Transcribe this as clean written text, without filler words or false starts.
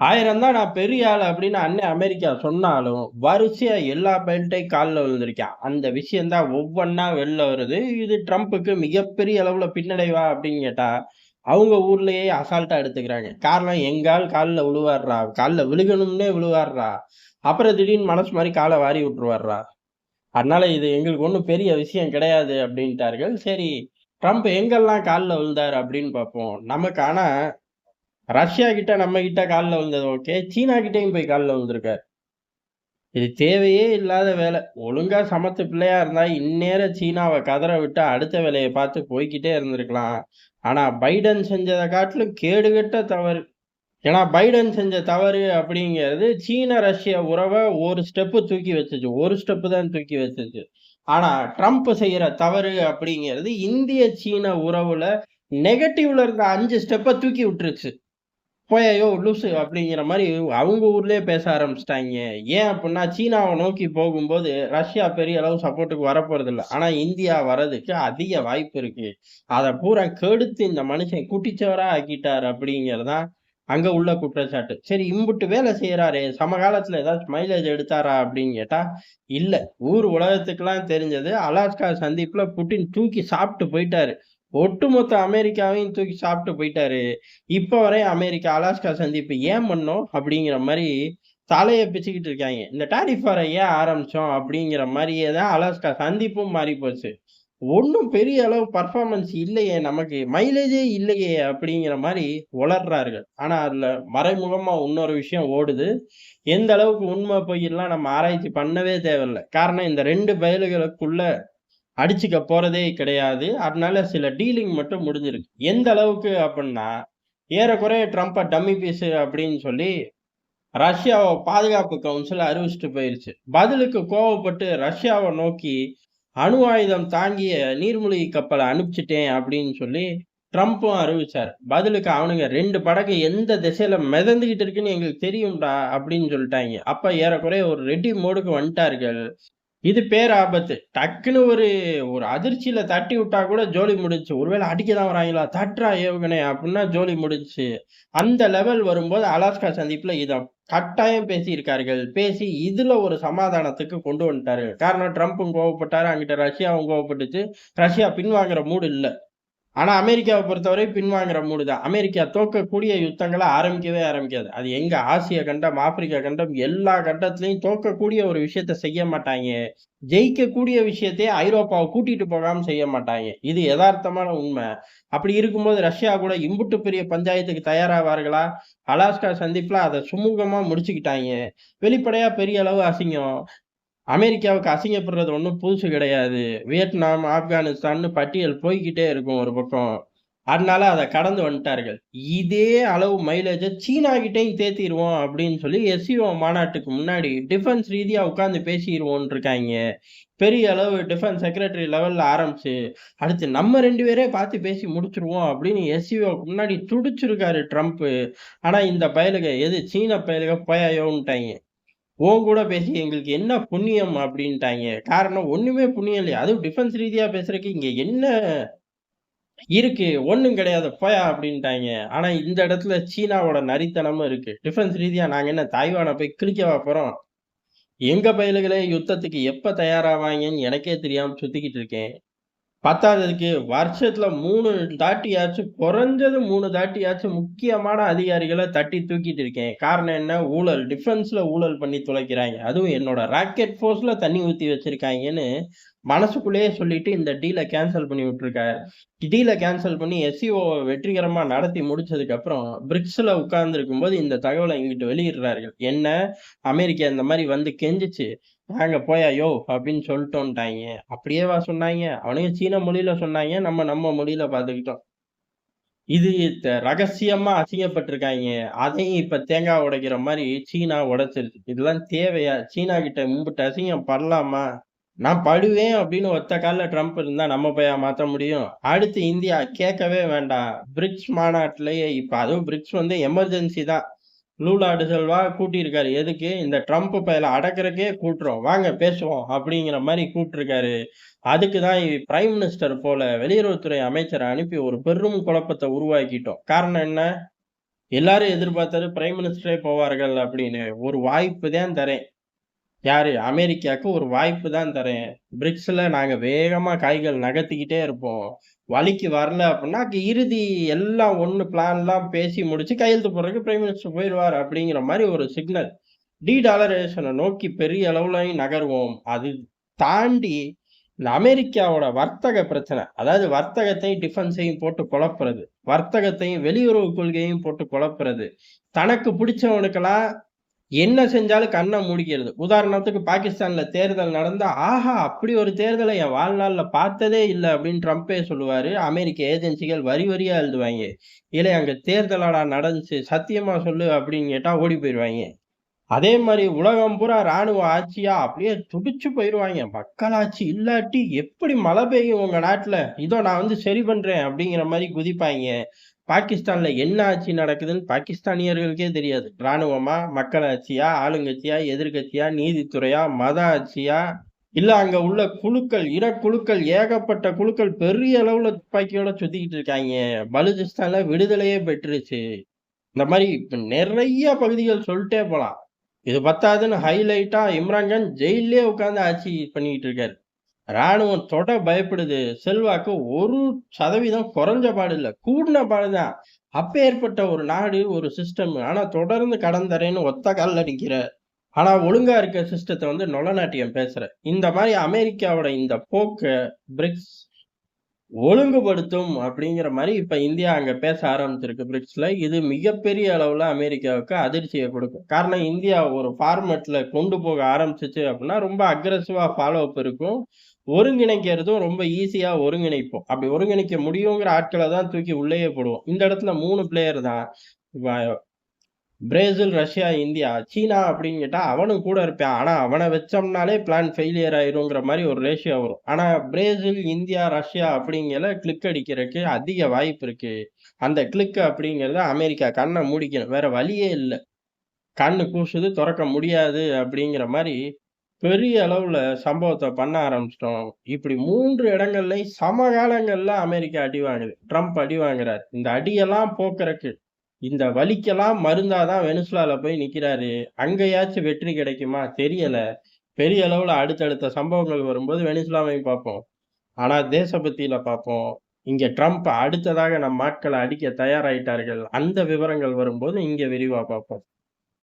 1000 தான் நான் பெரிய ஆளு அப்படின்னு அண்ணன் அமெரிக்கா சொன்னாலும், வரிசையா எல்லா பெல்ட்டையும் கால்ல விழுந்திருக்கான். அந்த விஷயம் தான் ஒவ்வொன்னா வெளில வருது. இது ட்ரம்புக்கு மிகப்பெரிய அளவுல பின்னடைவா அப்படின்னு கேட்டா, அவங்க ஊர்லயே அசால்ட்டா எடுத்துக்கிறாங்க. காரணம் எங்க ஆள் கால்ல விழுவார்றா, கால்ல விழுகணும்னே விழுவார்றா. அப்புறம் திடீர்னு மனசு மாரி கால வாரி விட்டுருவார்றா. அதனால இது எங்களுக்கு ஒண்ணும் பெரிய விஷயம் கிடையாது அப்படின்ட்டார்கள். சரி, ட்ரம்ப் எங்கெல்லாம் கால்ல விழுந்தாரு அப்படின்னு பார்ப்போம். நமக்கு ஆனா ரஷ்யா கிட்ட நம்ம கிட்ட கால்ல விழுந்தது ஓகே. சீனா கிட்டயும் போய் கால்ல விழுந்திருக்காரு. இது தேவையே இல்லாத வேலை. ஒழுங்கா சமத்து பிள்ளையா இருந்தா இந்நேரம் சீனாவ கதற விட்டு அடுத்த வேலைய பார்த்து போய்க்கிட்டே இருந்திருக்கலாம். ஆனா பைடன் செஞ்சத காட்டிலும் கேடுகெட்ட தவறு. ஏன்னா பைடன் செஞ்ச தவறு அப்படிங்கிறது சீன, ரஷ்ய உறவ ஒரு ஸ்டெப்பு தூக்கி வச்சுச்சு. ஒரு ஸ்டெப்பு தான் தூக்கி வச்சுச்சு. ஆனா ட்ரம்ப் செய்யற தவறு அப்படிங்கிறது இந்திய, சீன உறவுல நெகட்டிவ்ல இருந்த 5 ஸ்டெப்ப தூக்கி விட்டுருச்சு. "போயா யோவ் லூசு" அப்படிங்கிற மாரி அவங்க ஊர்லயே பேச ஆரம்பிச்சுட்டாய்ங்க. ஏன் அப்புட்ன்னா, சீனாவ நோக்கி போகும்போது, ரஷ்யா பெரிய அளவு சப்போர்ட்டுக்கு வரப்போறதில்ல. ஆனா இந்தியா வர்றதுக்கு அதிக வாய்ப்பு இருக்கு. அத பூரா கெடுத்து இந்த மனுஷன் குட்டிச்சுவரா ஆக்கிட்டாரு அப்படிங்கிறது தான் அங்க உள்ள குற்றச்சாட்டு. சரி இம்புட்டு வேலை செய்றாரே, சமகாலத்துல ஏதாச்சும் மைலேஜ் எடுத்தாரா அப்படின்னு கேட்டா, இல்ல. ஊர் உலகத்துக்கெல்லாம் தெரிஞ்சது, அலாஸ்கா சந்திப்புல புட்டின் தூக்கி சாப்ட்டு போயிட்டாரு. ஒட்டுமொத்த அமெரிக்காவையும் தூக்கி சாப்ட்டு போயிட்டாரு. இப்ப வரையும் அமெரிக்கா அலாஸ்கா சந்திப்பு ஏன் பண்ணோம்? அப்படிங்கிற மாரி தலைய பிச்சுக்கிட்டு இருக்காய்ங்க. இந்த டாரிஃப் வார ஏன் ஆரம்பிச்சோம்? அப்படிங்கிற மாரியே தான் அலாஸ்கா சந்திப்பும் மாறிப் போச்சு. ஒண்ணும் பெரிய அளவு பெர்ஃபார்மன்ஸ் இல்லையே! நமக்கு மைலேஜே இல்லையே! அப்படிங்கிற மாரி ஒளர்றார்கள். ஆனா அதுல மறைமுகமா இன்னொரு விஷயம் ஓடுது. எந்த அளவுக்கு உண்மை, பொய்யெல்லாம் நம்ம ஆராய்ச்சி பண்ணவே தேவையில்ல. காரணம் இந்த 2 பயலுகளுக்குள்ள அடிச்சுக்க போறதே கிடையாது. அதனால சில டீலிங் மட்டும் முடிஞ்சிருக்கு. எந்த அளவுக்கு அப்புட்ன்னா, ஏறக்குறைய ட்ரம்ப டம்மி பீஸு அப்படின்னு சொல்லி ரஷ்யாவ பாதுகாப்பு கவுன்சில் அறிவிச்சுட்டு போயிருச்சு. பதிலுக்கு கோவப்பட்டு ரஷ்யாவ நோக்கி அணு ஆயுதம் தாங்கிய நீர்மூழ்கி கப்பல அனுப்பிச்சுட்டேன் அப்படின்னு சொல்லி ட்ரம்பும் அறிவிச்சாரு. பதிலுக்கு அவனுங்க 2 படகு எந்த திசையில மிதந்துகிட்டு இருக்குன்னு எங்களுக்கு தெரியும்டா அப்படின்னு சொல்லிட்டாய்ங்க. அப்ப ஏறக்குறைய ஒரு ரெடி மோடுக்கு வந்துட்டார்கள். இது பேராபத்து. டக்குன்னு ஒரு ஒரு அதிர்ச்சியில தட்டி விட்டா கூட ஜோலி முடிஞ்சுச்சு. ஒருவேள அடிக்க தான் வராய்ங்களா? தட்றா ஏவுகணை அப்டின்னா ஜோலி முடிஞ்சுச்சு. அந்த லெவல் வரும்போது அலாஸ்கா சந்திப்புல இத கட்டாயம் பேசியிருக்கார்கள். பேசி இதுல ஒரு சமாதானத்துக்கு கொண்டு வந்துட்டார்கள். காரணம் ட்ரம்பும் கோவப்பட்டாரு. அங்கிட்ட ரஷ்யாவும் கோவப்பட்டுச்சு. ரஷ்யா பின்வாங்குற மூடு இல்ல. ஆனா, அமெரிக்காவ பொறுத்தவரை பின்வாங்குற மூடு தான். அமெரிக்கா தோற்கக்கூடிய யுத்தங்கள ஆரம்பிக்கவே ஆரம்பிக்காது. அது எங்க ஆசிய கண்டம், ஆப்பிரிக்கா கண்டம் எல்லா கண்டத்திலயும் தோற்கக்கூடிய ஒரு விஷயத்த செய்ய மாட்டாய்ங்க. ஜெயிக்கக்கூடிய விஷயத்தையே ஐரோப்பாவ கூட்டிட்டு போகாம செய்ய மாட்டாய்ங்க. இது எதார்த்தமான உண்ம. அப்படி இருக்கும்போது ரஷ்யா கூட இம்புட்டு பெரிய பஞ்சாயத்துக்கு தயாராவார்களா? அலாஸ்கா சந்திப்புல அத சுமூகமா முடிச்சுக்கிட்டாய்ங்க. வெளிப்படையா பெரிய அளவு அசிங்கம். அமெரிக்காவுக்கு அசிங்கப்படுறது ஒண்ணும் புதுசு கிடையாது. வியட்நாம், ஆப்கானிஸ்தான்னு பட்டியல் போய்க்கிட்டே இருக்கும் ஒரு பக்கம். அதனால அத கடந்து வந்துட்டார்கள். இதே அளவு மைலேஜ சீனா கிட்டயும் தேத்திருவோம் அப்படின்னு சொல்லி எஸ்சிஓ மாநாட்டுக்கு முன்னாடி டிஃபென்ஸ் ரீதியா உட்கார்ந்து பேசிருவோம்ன்னு இருக்காய்ங்க. பெரிய அளவு டிஃபென்ஸ் செக்ரட்டரி லெவல்ல ஆரம்பிச்சு, அடுத்து நம்ம 2 பேரே பார்த்து பேசி முடிச்சுருவோம் அப்படின்னு எஸ்சிஓக்கு முன்னாடி துடிச்சிருக்காரு ட்ரம்ப்பு. ஆனா இந்த பயலுக எது சீன பயலுக போயா யோன்ட்டாய்ங்க. உன் கூட பேசி எங்களுக்கு என்ன புண்ணியம் அப்டின்ட்டாய்ங்க. காரணம் ஒண்ணுமே புண்ணியம் இல்லையா? அதுவும் டிஃபென்ஸ் ரீதியா பேசுறதுக்கு இங்க என்ன இருக்கு? ஒண்ணும் கிடையாது போயா அப்டின்ட்டாய்ங்க. ஆனா இந்த இடத்துல சீனாவோட நரித்தனமும் இருக்கு. டிஃபென்ஸ் ரீதியா நாங்க என்ன தாய்வான போய் கிழிக்கவா போறோம்? எங்க பயலுகளே யுத்தத்துக்கு எப்ப தயாராவாய்ங்கன்னு எனக்கே தெரியாம சுத்திக்கிட்டு இருக்கேன். பத்தாததுக்கு வருஷத்துல 3 தாட்டியாச்சும் குறைஞ்சது 3 தாட்டியாச்சும் முக்கியமான அதிகாரிகள தட்டி தூக்கிட்டு இருக்கேன். காரணம் என்ன? ஊழல். டிஃபென்ஸ்ல ஊழல் பண்ணி தொலைக்கிறாய்ங்க. அதுவும் என்னோட ராக்கெட் ஃபோர்ஸ்ல தண்ணி ஊத்தி வச்சிருக்காய்ங்கன்னு மனசுக்குள்ளேயே சொல்லிட்டு இந்த டீல கேன்சல் பண்ணி விட்டுருக்காரு. டீல கேன்சல் பண்ணி எஸ்சிஓவ வெற்றிகரமா நடத்தி முடிச்சதுக்கப்புறம், பிரிக்ஸ்ல உட்கார்ந்திருக்கும்போது இந்த தகவல இங்கிட்டு வெளியிடுறார்கள். என்ன? அமெரிக்கா இந்த மாரி வந்து கெஞ்சுச்சு. நாங்க போயா யோவ்! அப்படின்னு சொல்ட்டோன்ட்டாய்ங்க. அப்படியேவா சொன்னாய்ங்க? அவனுங்க சீன மொழியில சொன்னாய்ங்க. நம்ம நம்ம மொழியில பார்த்துக்கிட்டோம். இது ரகசியமா அசிங்கப்பட்டுருக்காய்ங்க. அதையும் இப்ப தேங்காய் உடைக்கிற மாரி சீனா உடைச்சிருச்சு. இதெல்லாம் தேவையா? சீனா கிட்ட இம்புட்டு அசிங்கம் படலாமா? நான் படுவேன் அப்படின்னு ஒத்த கால்ல ட்ரம்ப் இருந்தா நம்ம போயா மாத்த முடியும்? அடுத்து இந்தியா கேட்கவே வேண்டாம். பிரிக்ஸ் மாநாட்டிலேயே இப்ப அதுவும் பிரிக்ஸ் வந்து எமர்ஜென்சி தான். லூலா ட சில்வா கூட்டியிருக்காரு. எதுக்கு? இந்த ட்ரம்ப் பயல அடக்குறதுக்கே கூட்டுறோம். வாங்க பேசுவோம். அப்படிங்கிற மாரி கூப்ட்டுருக்காரு. அதுக்கு தான் பிரைம் மினிஸ்டர் போல வெளியுறவுத்துறை அமைச்சர அனுப்பி ஒரு பெரும் குழப்பத்த உருவாக்கிட்டோம். காரணம் என்ன? எல்லாரும் எதிர்பார்த்தது பிரைம் மினிஸ்டரே போவார்கள் அப்படின்னு. ஒரு வாய்ப்பு தான் தரேன். யாரு? அமெரிக்காவுக்கு ஒரு வாய்ப்பு தான் தரேன். பிரிக்ஸ்ல நாங்க வேகமா காய்கள் நகர்த்திக்கிட்டே இருப்போம். வழிக்கு வரல அப்படின்னா, இறுதி எல்லாம் ஒண்ணு பிளான்லாம் பேசி முடிச்சு கையெழுத்து போடுறதுக்கு பிரைம் மினிஸ்டர் போயிருவார் அப்படிங்கிற மாரி ஒரு சிக்னல். டாலரைசேஷன நோக்கி பெரிய அளவுலயும் நகர்வோம். அது தாண்டி இந்த அமெரிக்காவோட வர்த்தக பிரச்சனை. அதாவது வர்த்தகத்தையும், டிஃபென்ஸையும் போட்டு குழப்புறது. வர்த்தகத்தையும், வெளியுறவு கொள்கையையும் போட்டு குழப்புறது. தனக்கு பிடிச்சவனுக்கெல்லாம் என்ன செஞ்சாலும் கண்ண மூடிக்கிறது. உதாரணத்துக்கு பாகிஸ்தான்ல தேர்தல் நடந்தா, "ஆஹா! அப்படி ஒரு தேர்தல என் வாழ்நாள்ல பார்த்ததே இல்ல" அப்படின்னு ட்ரம்பே சொல்லுவாரு. அமெரிக்க ஏஜென்சிகள் வரி வரியா எழுதுவாய்ங்க. "ஏலே அங்க தேர்தலாடா நடந்துச்சு, சத்தியமா சொல்லு" அப்படின்னு கேட்டா ஓடி போயிருவாய்ங்க. அதே மாரி உலகம் பூரா ராணுவ ஆட்சியா அப்படியே துடிச்சு போயிருவாய்ங்க. மக்களாட்சி இல்லாட்டி எப்படி மழை பெய்யும் உங்க நாட்டுல? இதோ நான் வந்து சரி பண்றேன் அப்படிங்கிற மாரி குதிப்பாய்ங்க. பாகிஸ்தான்ல என்ன ஆட்சி நடக்குதுன்னு பாகிஸ்தானியர்களுக்கே தெரியாது. ராணுவமா, மக்களாட்சியா, ஆளுங்கட்சியா, எதிர்க்கட்சியா, நீதித்துறையா, மத ஆட்சியா, இல்ல அங்க உள்ள குழுக்கள், இனக்குழுக்கள் ஏகப்பட்ட குழுக்கள் பெரிய அளவுல துப்பாக்கியோட சுத்திக்கிட்டு இருக்காய்ங்க. பலூச்சிஸ்தான்ல விடுதலையே பெற்றுருச்சு. இந்த மாரி இப்ப நெறைய பகுதிகள் சொல்ட்டே போலாம். இது பத்தாதுன்னு ஹைலைட்டா இம்ரான்கான் ஜெயில்லயே உட்கார்ந்து ஆட்சி பண்ணிக்கிட்டு இருக்காரு. ராணுவம் தொட பயப்படுது. செல்வாக்கு 1% குறைஞ்ச பாடு இல்ல. கூடுன பாடுதான். அப்பேற்பட்ட ஒரு நாடு, ஒரு சிஸ்டம். ஆனா தொடர்ந்து கடன் தரேன்னு ஒத்த கால்ல நிக்கிற. ஆனா ஒழுங்கா இருக்க சிஸ்டத்த வந்து நொலநாட்டியம் பேசுற. இந்த மாரி அமெரிக்காவோட இந்த போக்க பிரிக்ஸ் ஒழுங்குபடுத்தும் அப்படிங்கிற மாரி இப்ப இந்தியா அங்க பேச ஆரம்பிச்சிருக்கு பிரிக்ஸ்ல. இது மிகப்பெரிய அளவுல அமெரிக்காவுக்கு அதிர்ச்சிய குடுக்கும். காரணம் இந்தியா ஒரு ஃபார்மட்ல கொண்டு போக ஆரம்பிச்சுச்சு அப்படின்னா, ரொம்ப அக்ரெசிவா ஃபாலோ அப் இருக்கும். ஒருங்கிணைக்கிறதும் ரொம்ப ஈஸியா ஒருங்கிணைப்போம். அப்படி ஒருங்கிணைக்க முடியுங்கிற ஆட்கள தான் தூக்கி உள்ளேயே போடுவோம். இந்த இடத்துல 3 பிளேயர் தான். வ பிரேசில், ரஷ்யா, இந்தியா. சீனா அப்படின்னு கேட்டா அவனும் கூட இருப்பான். ஆனா அவன வச்சோம்னாலே பிளான் ஃபெயிலியர் ஆயிருங்கிற மாரி ஒரு ரேஷியோ வரும். ஆனா பிரேசில், இந்தியா, ரஷ்யா அப்படிங்கையில கிளிக் அடிக்கிறதுக்கு அதிக வாய்ப்பு இருக்கு. அந்த கிளிக் அப்படிங்கிறத அமெரிக்கா கண்ண மூடிக்கணும். வேற வழியே இல்ல. கண்ணு கூசுது தொறக்க முடியாது அப்படிங்கிற மாரி பெரிய அளவுல சம்பவத்த பண்ண ஆரம்பிச்சுட்டோம். இப்படி 3 இடங்கள்லயும் சமகாலங்கள்ல அமெரிக்கா அடி வாங்குது. ட்ரம்ப் அடி வாங்குறாரு. இந்த அடியெல்லாம் போக்குறக்கு இந்த வலிக்கெல்லாம் மருந்தா தான் வெனிசுலால போய் நிக்கிறாரு. அங்கயாச்சும் வெற்றி கிடைக்குமா? தெரியல. பெரிய அளவுல அடுத்தடுத்த சம்பவங்கள் வரும்போது வெனிசுலாவையும் பார்ப்போம். ஆனா தேசபக்தியில பார்ப்போம். இங்க ட்ரம்ப் அடுத்ததாக நம் ஆட்கள அடிக்க தயாராயிட்டார்கள். அந்த விவரங்கள் வரும்போது இங்க விரிவா பார்ப்போம்.